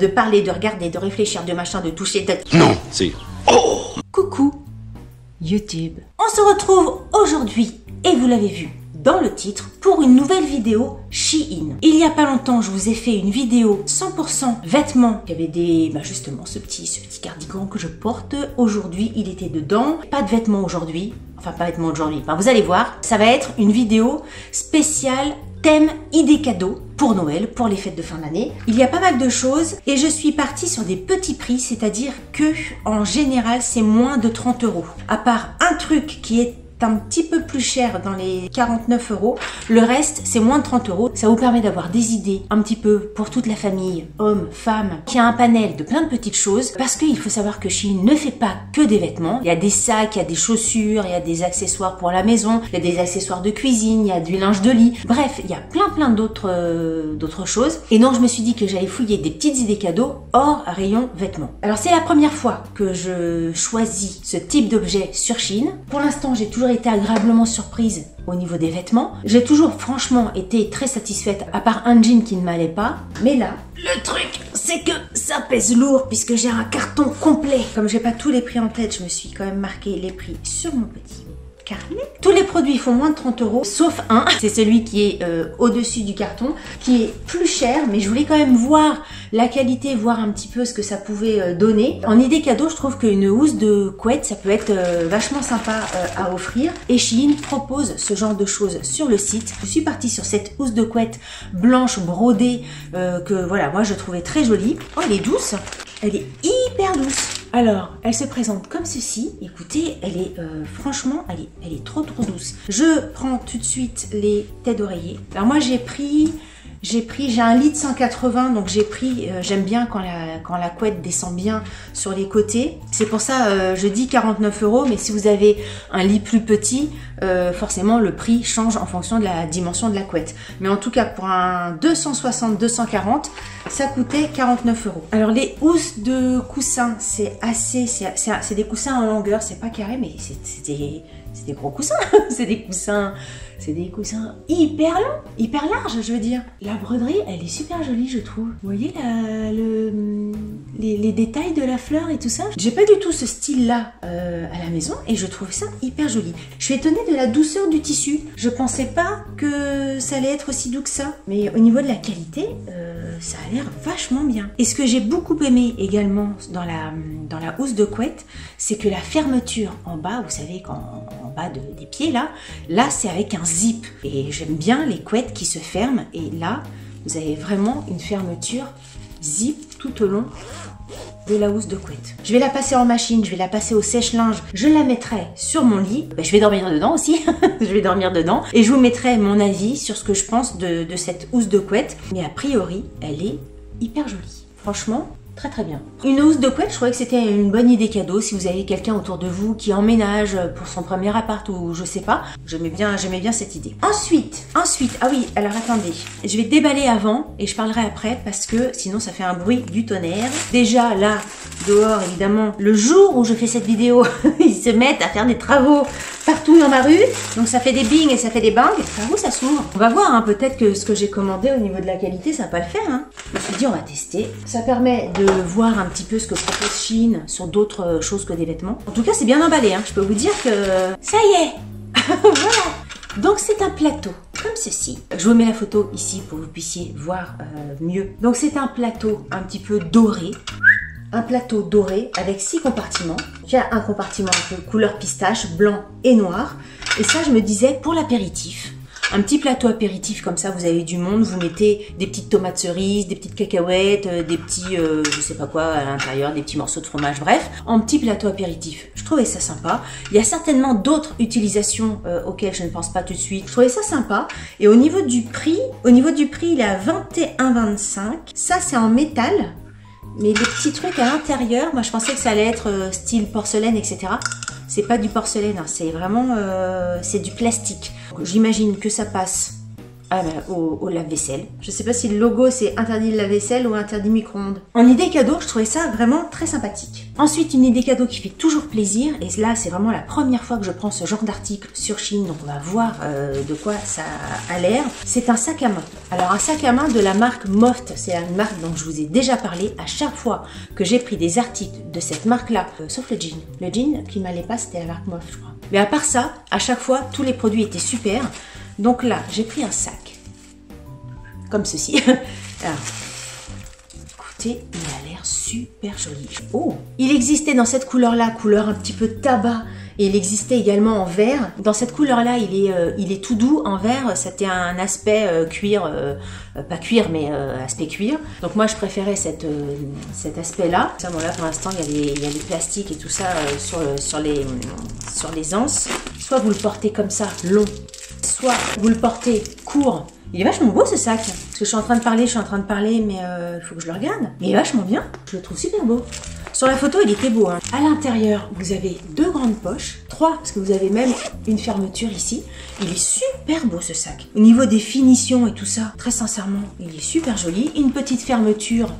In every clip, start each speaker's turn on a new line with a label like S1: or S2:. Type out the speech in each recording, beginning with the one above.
S1: de parler, de regarder, de réfléchir, de machin, de toucher, de...
S2: Non, c'est... Oh!
S1: Coucou YouTube. On se retrouve aujourd'hui, et vous l'avez vu dans le titre, pour une nouvelle vidéo Shein. Il y a pas longtemps, je vous ai fait une vidéo 100% vêtements. Il y avait des, justement ce petit cardigan que je porte. Aujourd'hui, il était dedans. Pas de vêtements aujourd'hui. Enfin, pas de vêtements aujourd'hui. Vous allez voir, ça va être une vidéo spéciale thème idée cadeau pour Noël, pour les fêtes de fin d'année. Il y a pas mal de choses et je suis partie sur des petits prix, c'est-à-dire que en général, c'est moins de 30 €. À part un truc qui est un petit peu plus cher dans les 49 €. Le reste, c'est moins de 30 €. Ça vous permet d'avoir des idées un petit peu pour toute la famille, hommes, femmes, qui a un panel de plein de petites choses. Parce qu'il faut savoir que Shein ne fait pas que des vêtements. Il y a des sacs, il y a des chaussures, il y a des accessoires pour la maison, il y a des accessoires de cuisine, il y a du linge de lit. Bref, il y a plein d'autres choses. Et donc, je me suis dit que j'allais fouiller des petites idées cadeaux hors rayon vêtements. Alors, c'est la première fois que je choisis ce type d'objet sur Shein. Pour l'instant, j'ai toujours été agréablement surprise au niveau des vêtements. J'ai toujours franchement été très satisfaite, à part un jean qui ne m'allait pas. Mais là, le truc, c'est que ça pèse lourd puisque j'ai un carton complet. Comme j'ai pas tous les prix en tête, je me suis quand même marqué les prix sur mon petit carnet. Tous les produits font moins de 30 €, sauf un. C'est celui qui est au-dessus du carton, qui est plus cher, mais je voulais quand même voir la qualité, voir un petit peu ce que ça pouvait donner. En idée cadeau, je trouve qu'une housse de couette, ça peut être vachement sympa à offrir. Et Shein propose ce genre de choses sur le site. Je suis partie sur cette housse de couette blanche brodée que voilà, moi je trouvais très jolie. Oh, elle est douce, elle est hyper douce. Alors, elle se présente comme ceci. Écoutez, elle est franchement, elle est trop douce. Je prends tout de suite les têtes d'oreiller. Alors moi, j'ai un lit de 180, donc j'ai pris, j'aime bien quand la couette descend bien sur les côtés. C'est pour ça, je dis 49 €, mais si vous avez un lit plus petit, forcément le prix change en fonction de la dimension de la couette. Mais en tout cas, pour un 260-240, ça coûtait 49 €. Alors les housses de coussins, c'est des coussins en longueur, c'est pas carré, mais c'est des gros coussins. C'est des coussins hyper longs, hyper larges, je veux dire. La broderie, elle est super jolie, je trouve. Vous voyez les détails de la fleur et tout ça. J'ai pas du tout ce style-là à la maison et je trouve ça hyper joli. Je suis étonnée de la douceur du tissu. Je pensais pas que ça allait être aussi doux que ça. Mais au niveau de la qualité, ça a l'air vachement bien. Et ce que j'ai beaucoup aimé également dans la housse de couette, c'est que la fermeture en bas, vous savez, en bas des pieds là c'est avec un zip. Et j'aime bien les couettes qui se ferment. Et là, vous avez vraiment une fermeture zip tout au long de la housse de couette. Je vais la passer en machine, je vais la passer au sèche-linge, je la mettrai sur mon lit. Je vais dormir dedans aussi, je vais dormir dedans. Et je vous mettrai mon avis sur ce que je pense de cette housse de couette. Mais a priori, elle est hyper jolie. Franchement, très bien. Une housse de couette, je trouvais que c'était une bonne idée cadeau si vous avez quelqu'un autour de vous qui emménage pour son premier appart ou je sais pas. J'aimais bien cette idée. Ensuite, ah oui, alors attendez, je vais déballer avant et je parlerai après parce que sinon ça fait un bruit du tonnerre. Déjà là, dehors évidemment, le jour où je fais cette vidéo, ils se mettent à faire des travaux partout dans ma rue. Donc ça fait des bings et ça fait des bangs. Par où ça s'ouvre? On va voir, hein, peut-être que ce que j'ai commandé au niveau de la qualité, ça va pas le faire. Hein. Je me suis dit, on va tester. Ça permet de voir un petit peu ce que propose Shein sur d'autres choses que des vêtements. En tout cas, c'est bien emballé. Hein. Je peux vous dire que ça y est. Voilà. Donc c'est un plateau comme ceci. Je vous mets la photo ici pour que vous puissiez voir mieux. Donc c'est un plateau un petit peu doré. Un plateau doré avec 6 compartiments. Il y a un compartiment un peu couleur pistache, blanc et noir. Et ça, je me disais, pour l'apéritif, un petit plateau apéritif comme ça, vous avez du monde, vous mettez des petites tomates cerises, des petites cacahuètes, des petits, je sais pas quoi à l'intérieur, des petits morceaux de fromage, bref, en petit plateau apéritif. Je trouvais ça sympa. Il y a certainement d'autres utilisations auxquelles je ne pense pas tout de suite. Je trouvais ça sympa. Et au niveau du prix, il est à 21,25 €. Ça, c'est en métal. Mais les petits trucs à l'intérieur, moi je pensais que ça allait être style porcelaine, etc. C'est pas du porcelaine, hein, c'est vraiment c'est du plastique. J'imagine que ça passe au lave-vaisselle. Je sais pas si le logo c'est interdit le lave-vaisselle ou interdit micro-ondes. En idée cadeau, je trouvais ça vraiment très sympathique. Ensuite, une idée cadeau qui fait toujours plaisir, et là c'est vraiment la première fois que je prends ce genre d'article sur Shein, donc on va voir de quoi ça a l'air. C'est un sac à main. Alors un sac à main de la marque Moft, c'est une marque dont je vous ai déjà parlé. À chaque fois que j'ai pris des articles de cette marque-là, sauf le jean. Le jean qui m'allait pas, c'était la marque Moft, je crois. Mais à part ça, à chaque fois, tous les produits étaient super. Donc là, j'ai pris un sac. Comme ceci. Alors, écoutez, il a l'air super joli. Oh, il existait dans cette couleur-là, couleur un petit peu tabac. Et il existait également en vert. Dans cette couleur-là, il est tout doux. En vert, c'était un aspect cuir, pas cuir, mais aspect cuir. Donc moi, je préférais cet aspect-là. Bon, là, pour l'instant, il y a des plastiques et tout ça sur les anses. Soit vous le portez comme ça, long, soit vous le portez court. Il est vachement beau ce sac. Parce que je suis en train de parler, mais il faut que je le regarde. Il est vachement bien. Je le trouve super beau. Sur la photo, il était beau. Hein. À l'intérieur, vous avez 2 grandes poches. 3, parce que vous avez même une fermeture ici. Il est super beau ce sac. Au niveau des finitions et tout ça, très sincèrement, il est super joli. Une petite fermeture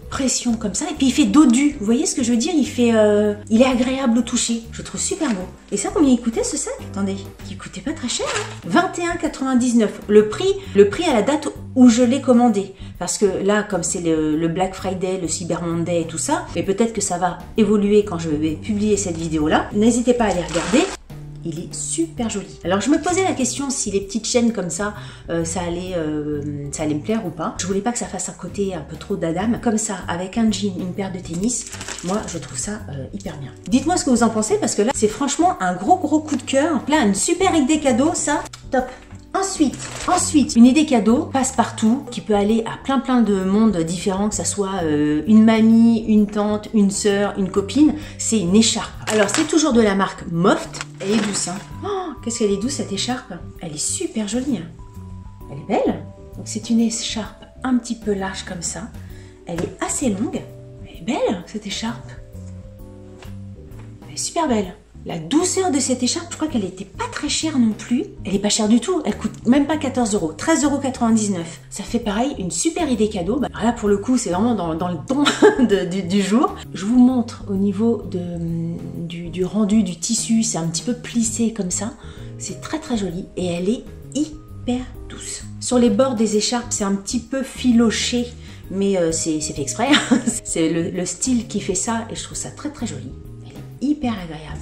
S1: pression comme ça, et puis il fait dodu, vous voyez ce que je veux dire, il est agréable au toucher, je le trouve super beau. Et ça, combien il coûtait ce sac? Attendez, il coûtait pas très cher, hein. 21,99 €. Le prix à la date où je l'ai commandé, parce que là, comme c'est le Black Friday, le Cyber Monday et tout ça, mais peut-être que ça va évoluer quand je vais publier cette vidéo là, n'hésitez pas à aller regarder. Il est super joli. Alors je me posais la question si les petites chaînes comme ça, ça allait me plaire ou pas. Je voulais pas que ça fasse un côté un peu trop d'Adam. Comme ça, avec un jean, une paire de tennis, moi je trouve ça hyper bien. Dites-moi ce que vous en pensez, parce que là c'est franchement un gros coup de cœur. Là, une super idée cadeau, ça, top. Ensuite, une idée cadeau passe-partout qui peut aller à plein de mondes différents, que ça soit une mamie, une tante, une sœur, une copine. C'est une écharpe. Alors c'est toujours de la marque Moft. Elle est douce, hein. Oh, qu'est-ce qu'elle est douce cette écharpe. Elle est super jolie. Hein. Elle est belle. Donc c'est une écharpe un petit peu large comme ça. Elle est assez longue. Elle est belle cette écharpe. Elle est super belle. La douceur de cette écharpe, je crois qu'elle n'était pas très chère non plus. Elle n'est pas chère du tout, elle coûte même pas 14 €, 13,99 €. Ça fait pareil, une super idée cadeau. Bah, là pour le coup, c'est vraiment dans le ton du jour. Je vous montre au niveau du rendu du tissu, c'est un petit peu plissé comme ça. C'est très joli et elle est hyper douce. Sur les bords des écharpes, c'est un petit peu filoché, mais c'est fait exprès. C'est le style qui fait ça et je trouve ça très joli. Elle est hyper agréable.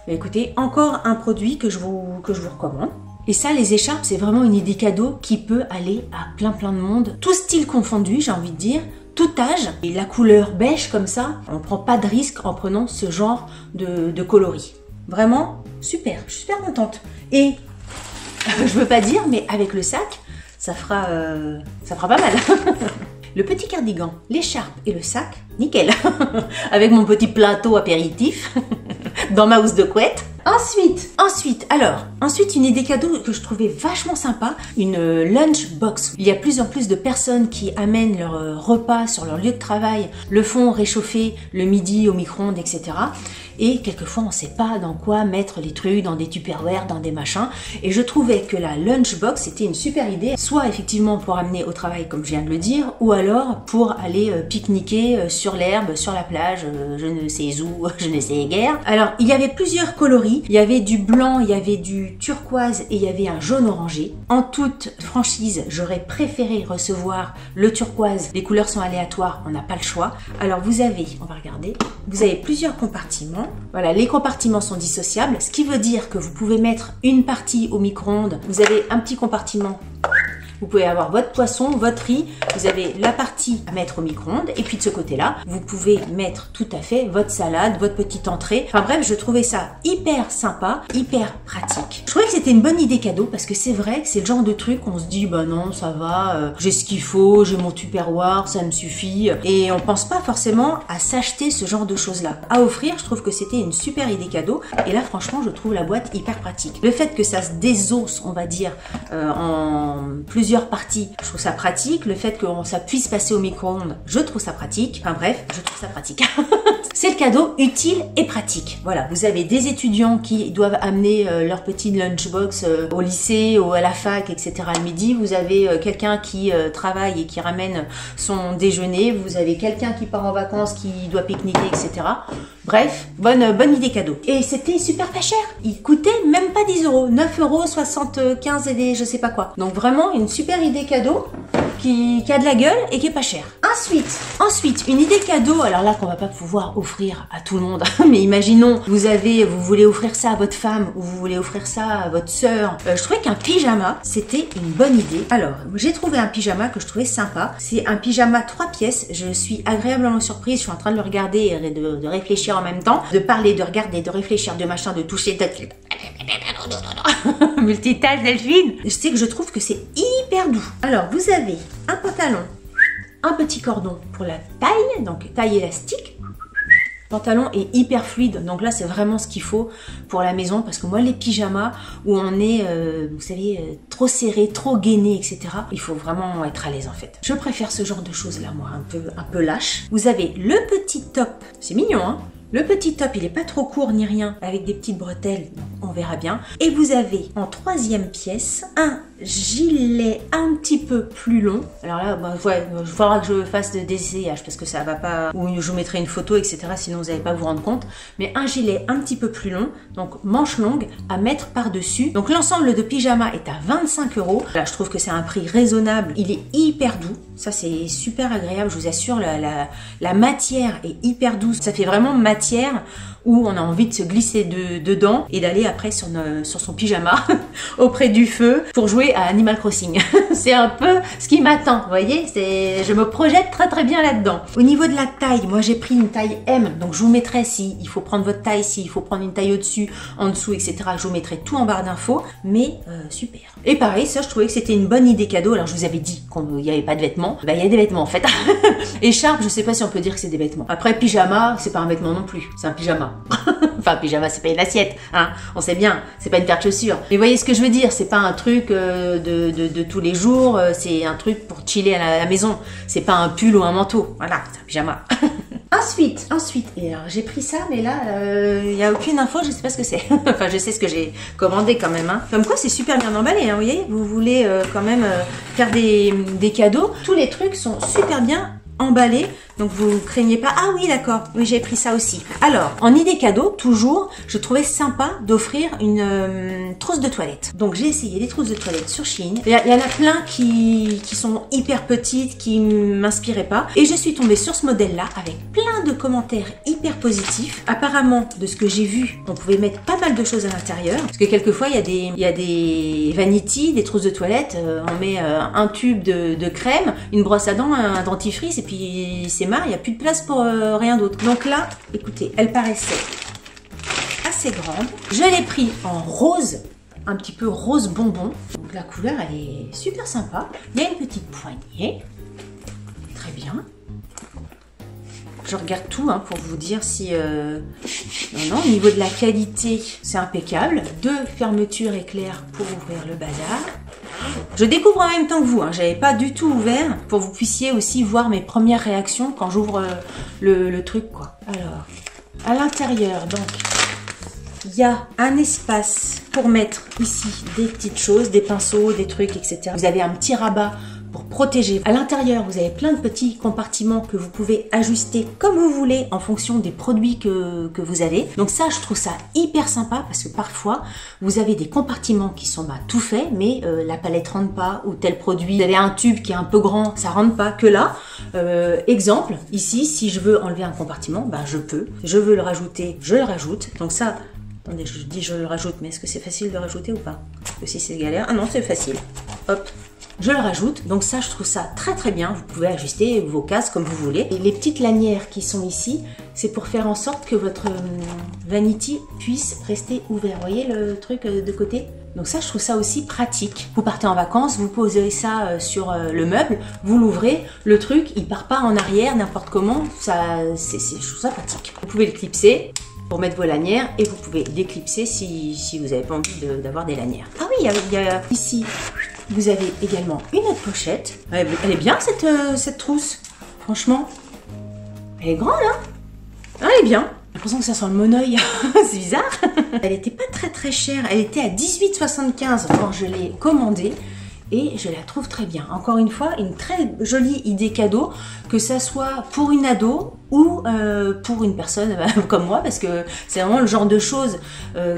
S1: Mais écoutez, encore un produit que je vous recommande. Et ça, les écharpes, c'est vraiment une idée cadeau qui peut aller à plein de monde. Tout style confondu, j'ai envie de dire, tout âge. Et la couleur beige comme ça, on ne prend pas de risque en prenant ce genre de coloris. Vraiment, super, je suis super contente. Et, je veux pas dire, mais avec le sac, ça fera pas mal. Le petit cardigan, l'écharpe et le sac, nickel. Avec mon petit plateau apéritif dans ma housse de couette. Ensuite, une idée cadeau que je trouvais vachement sympa, une lunch box. Il y a plus en plus de personnes qui amènent leur repas sur leur lieu de travail, le font réchauffer le midi au micro-ondes, etc. Et quelquefois, on ne sait pas dans quoi mettre les trucs, dans des tupperware, dans des machins. Et je trouvais que la lunchbox était une super idée, soit effectivement pour amener au travail, comme je viens de le dire, ou alors pour aller pique-niquer sur l'herbe, sur la plage, je ne sais où, je ne sais guère. Alors, il y avait plusieurs coloris. Il y avait du blanc, il y avait du turquoise et il y avait un jaune orangé. En toute franchise, j'aurais préféré recevoir le turquoise. Les couleurs sont aléatoires, on n'a pas le choix. Alors, vous avez, on va regarder, vous avez plusieurs compartiments. Voilà, les compartiments sont dissociables, ce qui veut dire que vous pouvez mettre une partie au micro-ondes. Vous avez un petit compartiment. Vous pouvez avoir votre poisson, votre riz, vous avez la partie à mettre au micro-ondes et puis de ce côté-là, vous pouvez mettre tout à fait votre salade, votre petite entrée. Enfin bref, je trouvais ça hyper sympa, hyper pratique. Je trouvais que c'était une bonne idée cadeau parce que c'est vrai que c'est le genre de truc où on se dit bah non, ça va, j'ai ce qu'il faut, j'ai mon tupperware, ça me suffit. Et on pense pas forcément à s'acheter ce genre de choses-là. À offrir, je trouve que c'était une super idée cadeau et là franchement, je trouve la boîte hyper pratique. Le fait que ça se désosse, on va dire, en plusieurs parties, je trouve ça pratique. Le fait que ça puisse passer au micro-ondes, je trouve ça pratique. Enfin bref, je trouve ça pratique. c'est le cadeau utile et pratique. Voilà, vous avez des étudiants qui doivent amener leur petite lunchbox au lycée ou à la fac, etc. le midi. Vous avez quelqu'un qui travaille et qui ramène son déjeuner. Vous avez quelqu'un qui part en vacances, qui doit pique-niquer, etc. Bref, bonne idée cadeau. Et c'était super pas cher. Il coûtait même pas 10 €, 9,75 € et des je sais pas quoi. Donc vraiment une super idée cadeau qui a de la gueule et qui est pas cher. Ensuite, une idée cadeau, alors là qu'on va pas pouvoir offrir à tout le monde, mais imaginons, vous voulez offrir ça à votre femme ou vous voulez offrir ça à votre sœur. Je trouvais qu'un pyjama, c'était une bonne idée. Alors, j'ai trouvé un pyjama que je trouvais sympa. C'est un pyjama 3 pièces. Je suis agréablement surprise. Je suis en train de le regarder et de réfléchir en même temps, de parler, de regarder, de réfléchir, de machin, de toucher, multitâche Delphine. Je sais que je trouve que c'est hyper doux. Alors, vous avez un pantalon, un petit cordon pour la taille, donc taille élastique. Le pantalon est hyper fluide, donc là c'est vraiment ce qu'il faut pour la maison, parce que moi les pyjamas où on est, vous savez, trop serré, trop gainé, etc. Il faut vraiment être à l'aise en fait. Je préfère ce genre de choses là, moi, un peu lâche. Vous avez le petit top, c'est mignon hein. Le petit top, il est pas trop court ni rien, avec des petites bretelles, on verra bien. Et vous avez en 3e pièce un gilet un petit peu plus long. Alors là, il faudra que je fasse des essayages parce que ça va pas, ou je vous mettrai une photo, etc. Sinon vous n'allez pas vous rendre compte. Mais un gilet un petit peu plus long, donc manche longue à mettre par-dessus. Donc l'ensemble de pyjama est à 25 €. Là, je trouve que c'est un prix raisonnable. Il est hyper doux. Ça, c'est super agréable. Je vous assure, la matière est hyper douce. Ça fait vraiment matière où on a envie de se glisser dedans et d'aller après sur son pyjama auprès du feu pour jouer à Animal Crossing. C'est un peu ce qui m'attend, vous voyez, je me projette très très bien là-dedans. Au niveau de la taille, moi j'ai pris une taille M, donc je vous mettrai, si il faut prendre votre taille, si il faut prendre une taille au-dessus, en dessous, etc. Je vous mettrai tout en barre d'infos, mais super. Et pareil, ça je trouvais que c'était une bonne idée cadeau. Alors je vous avais dit qu'il n'y avait pas de vêtements, bah il y a des vêtements en fait. Écharpe, je sais pas si on peut dire que c'est des vêtements. Après pyjama, c'est pas un vêtement non plus, c'est un pyjama. Enfin, pyjama, c'est pas une assiette, hein. On sait bien, c'est pas une paire de chaussures. Mais vous voyez ce que je veux dire, c'est pas un truc de tous les jours, c'est un truc pour chiller à la maison. C'est pas un pull ou un manteau, voilà, c'est un pyjama. Ensuite, et alors j'ai pris ça, mais là, il n'y a aucune info, je sais pas ce que c'est. Enfin, je sais ce que j'ai commandé quand même, hein. Comme quoi, c'est super bien emballé, hein, vous voyez. Vous voulez quand même faire des cadeaux, tous les trucs sont super bien emballé, donc vous craignez pas. Ah oui, d'accord, oui, j'ai pris ça aussi. Alors, en idée cadeau, toujours, je trouvais sympa d'offrir une trousse de toilette. Donc j'ai essayé les trousses de toilette sur Shein. Il y en a plein qui sont hyper petites, qui m'inspiraient pas, et je suis tombée sur ce modèle-là avec plein de commentaires hyper positifs. Apparemment, de ce que j'ai vu, on pouvait mettre pas mal de choses à l'intérieur, parce que quelquefois il y a des vanities, des trousses de toilette, on met un tube de crème, une brosse à dents, un dentifrice, et puis c'est marre, il n'y a plus de place pour rien d'autre. Donc là, écoutez, elle paraissait assez grande. Je l'ai pris en rose, un petit peu rose bonbon. Donc la couleur, elle est super sympa. Il y a une petite poignée. Très bien. Je regarde tout hein, pour vous dire si... Non, au niveau de la qualité, c'est impeccable. 2 fermetures éclair pour ouvrir le bazar. Je découvre en même temps que vous, hein. J'avais pas du tout ouvert pour que vous puissiez aussi voir mes premières réactions quand j'ouvre le truc, quoi. Alors, à l'intérieur, donc, il y a un espace pour mettre ici des petites choses, des pinceaux, des trucs, etc. Vous avez un petit rabat pour protéger. À l'intérieur, vous avez plein de petits compartiments que vous pouvez ajuster comme vous voulez en fonction des produits que vous avez. Donc ça, je trouve ça hyper sympa parce que parfois, vous avez des compartiments qui sont tout faits, mais la palette rentre pas ou tel produit. Vous avez un tube qui est un peu grand, ça rentre pas. Que là, exemple, ici, si je veux enlever un compartiment, ben je peux. Je veux le rajouter, je le rajoute. Donc ça, attendez, je dis je le rajoute, mais est-ce que c'est facile de rajouter ou pas? Parce que si c'est galère, ah non, c'est facile. Hop. Je le rajoute, donc ça je trouve ça très très bien, vous pouvez ajuster vos cases comme vous voulez. Et les petites lanières qui sont ici, c'est pour faire en sorte que votre vanity puisse rester ouvert. Vous voyez le truc de côté? Donc ça je trouve ça aussi pratique. Vous partez en vacances, vous posez ça sur le meuble, vous l'ouvrez, le truc il part pas en arrière n'importe comment, je trouve ça pratique. Vous pouvez le clipser pour mettre vos lanières et vous pouvez déclipser si vous n'avez pas envie d'avoir des lanières. Ah oui, il y a ici... Vous avez également une autre pochette. Elle est bien cette trousse. Franchement, elle est grande, hein? Elle est bien. J'ai l'impression que ça sent le monoeil. C'est bizarre. Elle était pas très chère. Elle était à 18,75 quand je l'ai commandée. Et je la trouve très bien. Encore une fois, une très jolie idée cadeau, que ça soit pour une ado ou pour une personne comme moi, parce que c'est vraiment le genre de choses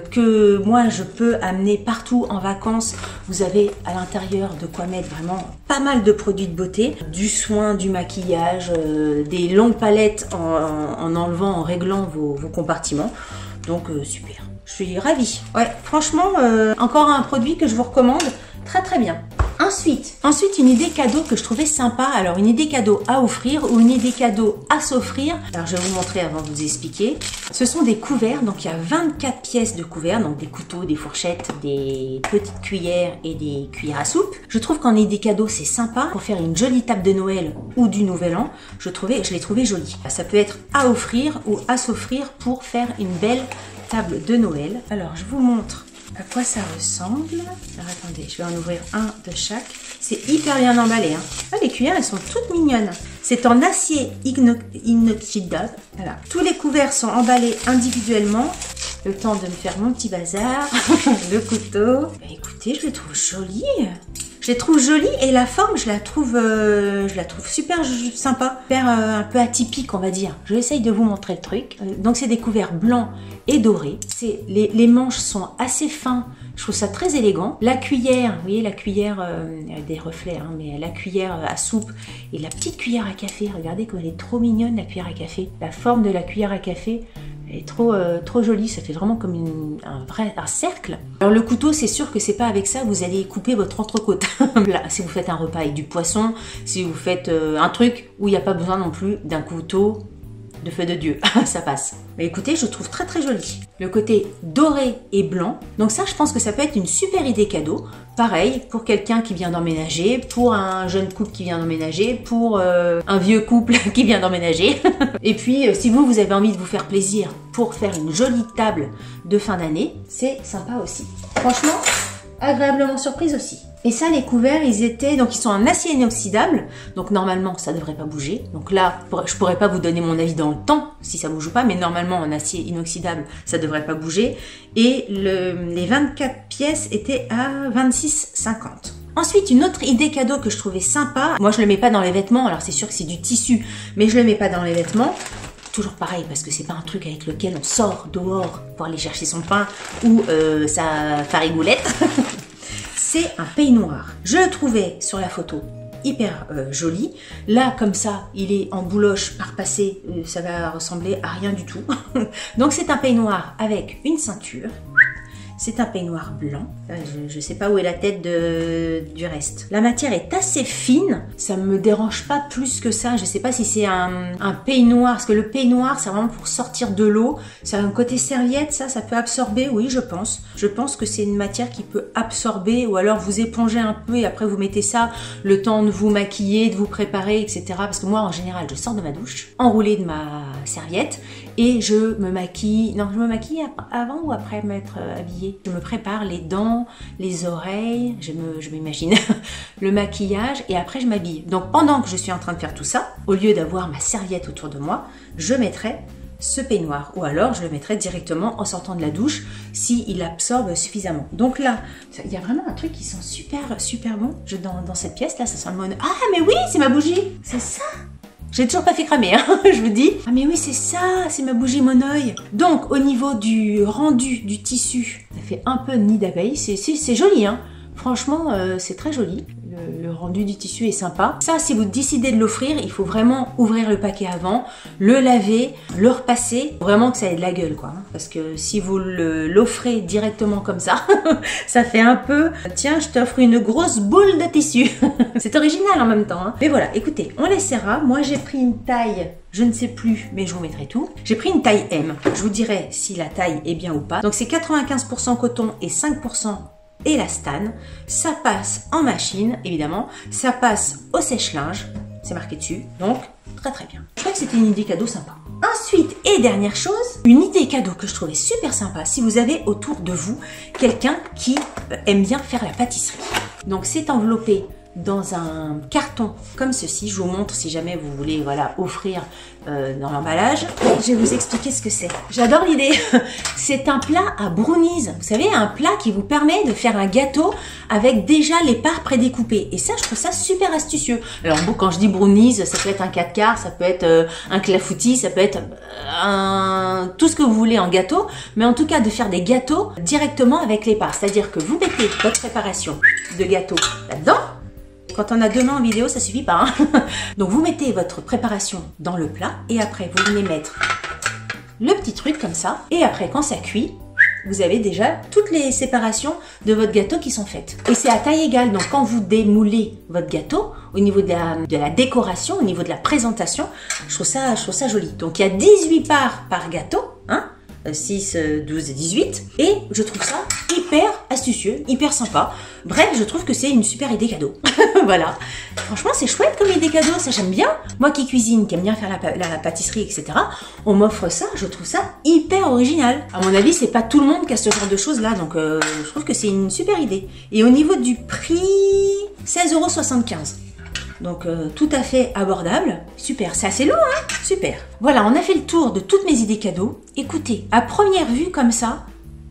S1: que moi je peux amener partout en vacances. Vous avez à l'intérieur de quoi mettre vraiment pas mal de produits de beauté, du soin, du maquillage, des longues palettes en enlevant, en réglant vos compartiments. Donc super, je suis ravie. Ouais, franchement, encore un produit que je vous recommande, très bien. Ensuite, une idée cadeau que je trouvais sympa. Alors, une idée cadeau à offrir ou une idée cadeau à s'offrir. Alors, je vais vous montrer avant de vous expliquer. Ce sont des couverts. Donc, il y a 24 pièces de couverts. Donc, des couteaux, des fourchettes, des petites cuillères et des cuillères à soupe. Je trouve qu'en idée cadeau, c'est sympa. Pour faire une jolie table de Noël ou du Nouvel An, je l'ai trouvé jolie. Ça peut être à offrir ou à s'offrir pour faire une belle table de Noël. Alors, je vous montre à quoi ça ressemble. Alors attendez, je vais en ouvrir un de chaque. C'est hyper bien emballé. Hein. Ah, les cuillères, elles sont toutes mignonnes. C'est en acier inoxydable. Voilà. Tous les couverts sont emballés individuellement. Le temps de me faire mon petit bazar. Le couteau. Bah, écoutez, je les trouve jolies. Je les trouve jolies et la forme, je la trouve super sympa, super un peu atypique, on va dire. Je vais essayer de vous montrer le truc. Donc c'est des couverts blancs et dorés. Les manches sont assez fins. Je trouve ça très élégant. La cuillère, vous voyez la cuillère, des reflets, hein, mais la cuillère à soupe et la petite cuillère à café. Regardez comme elle est trop mignonne, la cuillère à café. La forme de la cuillère à café. Elle est trop jolie, ça fait vraiment comme un cercle. Alors le couteau, c'est sûr que c'est pas avec ça vous allez couper votre entrecôte. Là, si vous faites un repas avec du poisson, si vous faites un truc où il n'y a pas besoin non plus d'un couteau de feu de Dieu, ça passe. Mais écoutez, je trouve très joli. Le côté doré et blanc, donc ça je pense que ça peut être une super idée cadeau. Pareil, pour quelqu'un qui vient d'emménager, pour un jeune couple qui vient d'emménager, pour un vieux couple qui vient d'emménager. Et puis, si vous avez envie de vous faire plaisir pour faire une jolie table de fin d'année, c'est sympa aussi. Franchement, agréablement surprise aussi. Et ça, les couverts, ils sont en acier inoxydable, donc normalement, ça devrait pas bouger. Donc là, je pourrais pas vous donner mon avis dans le temps, si ça bouge ou pas, mais normalement, en acier inoxydable, ça devrait pas bouger. Et les 24 pièces étaient à 26,50. Ensuite, une autre idée cadeau que je trouvais sympa. Moi, je le mets pas dans les vêtements, alors c'est sûr que c'est du tissu, mais je le mets pas dans les vêtements. Toujours pareil, parce que c'est pas un truc avec lequel on sort dehors pour aller chercher son pain ou sa farigoulette. C'est un peignoir. Je le trouvais sur la photo hyper joli. Là, comme ça, il est en bouloche par passé, ça va ressembler à rien du tout. Donc c'est un peignoir avec une ceinture. C'est un peignoir blanc. Je ne sais pas où est la tête du reste. La matière est assez fine. Ça me dérange pas plus que ça. Je ne sais pas si c'est un peignoir. Parce que le peignoir, c'est vraiment pour sortir de l'eau. C'est un côté serviette, ça peut absorber. Oui, je pense. Je pense que c'est une matière qui peut absorber. Ou alors vous épongez un peu et après vous mettez ça le temps de vous maquiller, de vous préparer, etc. Parce que moi, en général, je sors de ma douche, enroulée de ma serviette. Et je me maquille. Non, je me maquille avant ou après m'être habillée. Je me prépare les dents, les oreilles, je m'imagine, le maquillage et après je m'habille. Donc pendant que je suis en train de faire tout ça, au lieu d'avoir ma serviette autour de moi, je mettrai ce peignoir ou alors je le mettrai directement en sortant de la douche s'il absorbe suffisamment. Donc là, il y a vraiment un truc qui sent super bon dans cette pièce là, ça sent le mono. Ah mais oui, c'est ma bougie, c'est ça. J'ai toujours pas fait cramer, hein, je vous dis. Ah mais oui, c'est ça, c'est ma bougie monoeil. Donc, au niveau du rendu du tissu, ça fait un peu nid d'abeille. C'est joli, hein. Franchement, c'est très joli. Le rendu du tissu est sympa. Ça, si vous décidez de l'offrir, il faut vraiment ouvrir le paquet avant, le laver, le repasser. Vraiment que ça ait de la gueule, quoi. Hein, parce que si vous l'offrez directement comme ça, ça fait un peu... Tiens, je t'offre une grosse boule de tissu. C'est original en même temps. Hein. Mais voilà, écoutez, on l'essaiera. Moi, j'ai pris une taille... Je ne sais plus, mais je vous mettrai tout. J'ai pris une taille M. Je vous dirai si la taille est bien ou pas. Donc, c'est 95% coton et 5% élastane. Ça passe en machine, évidemment. Ça passe au sèche-linge. C'est marqué dessus. Donc, très bien. Je crois que c'était une idée cadeau sympa. Ensuite, et dernière chose, une idée cadeau que je trouvais super sympa. Si vous avez autour de vous quelqu'un qui aime bien faire la pâtisserie. Donc, c'est enveloppé dans un carton comme ceci. Je vous montre si jamais vous voulez voilà, offrir dans l'emballage. Je vais vous expliquer ce que c'est. J'adore l'idée. C'est un plat à brownies. Vous savez, un plat qui vous permet de faire un gâteau avec déjà les parts prédécoupées. Et ça, je trouve ça super astucieux. Alors bon, quand je dis brownies, ça peut être un 4 quarts, ça peut être un clafoutis, ça peut être tout ce que vous voulez en gâteau. Mais en tout cas, de faire des gâteaux directement avec les parts. C'est-à-dire que vous mettez votre préparation de gâteau là-dedans. Quand on a 2 mains en vidéo, ça suffit pas. Hein. Donc vous mettez votre préparation dans le plat et après vous venez mettre le petit truc comme ça. Et après quand ça cuit, vous avez déjà toutes les séparations de votre gâteau qui sont faites. Et c'est à taille égale. Donc quand vous démoulez votre gâteau, au niveau de la décoration, au niveau de la présentation, je trouve ça joli. Donc il y a 18 parts par gâteau. Hein, 6, 12 et 18. Et je trouve ça hyper astucieux, hyper sympa. Bref, je trouve que c'est une super idée cadeau. Voilà. Franchement, c'est chouette comme idée cadeau, ça j'aime bien. Moi qui cuisine, qui aime bien faire la pâtisserie, etc. On m'offre ça, je trouve ça hyper original. À mon avis, c'est pas tout le monde qui a ce genre de choses là, donc je trouve que c'est une super idée. Et au niveau du prix, 16,75 €. Donc tout à fait abordable. Super, c'est assez long, hein? Super. Voilà, on a fait le tour de toutes mes idées cadeaux. Écoutez, à première vue comme ça,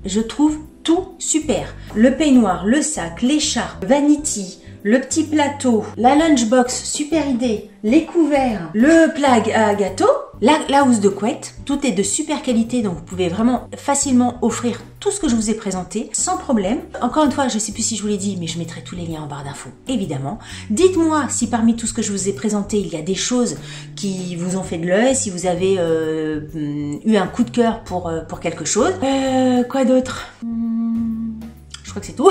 S1: je trouve tout super. Le peignoir, le sac, l'écharpe, vanity, le petit plateau, la lunchbox, super idée, les couverts, le plat à gâteau, la housse de couette. Tout est de super qualité, donc vous pouvez vraiment facilement offrir tout ce que je vous ai présenté sans problème. Encore une fois, je ne sais plus si je vous l'ai dit, mais je mettrai tous les liens en barre d'infos, évidemment. Dites-moi si parmi tout ce que je vous ai présenté, il y a des choses qui vous ont fait de l'œil, si vous avez eu un coup de cœur pour quelque chose. Quoi d'autre? Je crois que c'est tout.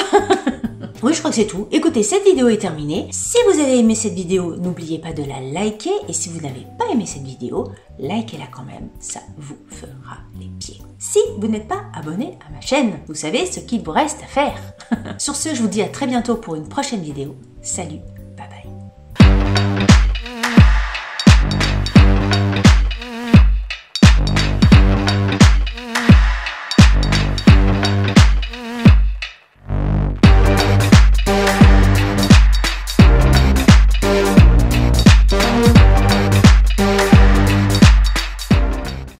S1: Oui, je crois que c'est tout. Écoutez, cette vidéo est terminée. Si vous avez aimé cette vidéo, n'oubliez pas de la liker. Et si vous n'avez pas aimé cette vidéo, likez-la quand même. Ça vous fera les pieds. Si vous n'êtes pas abonné à ma chaîne, vous savez ce qu'il vous reste à faire. Sur ce, je vous dis à très bientôt pour une prochaine vidéo. Salut!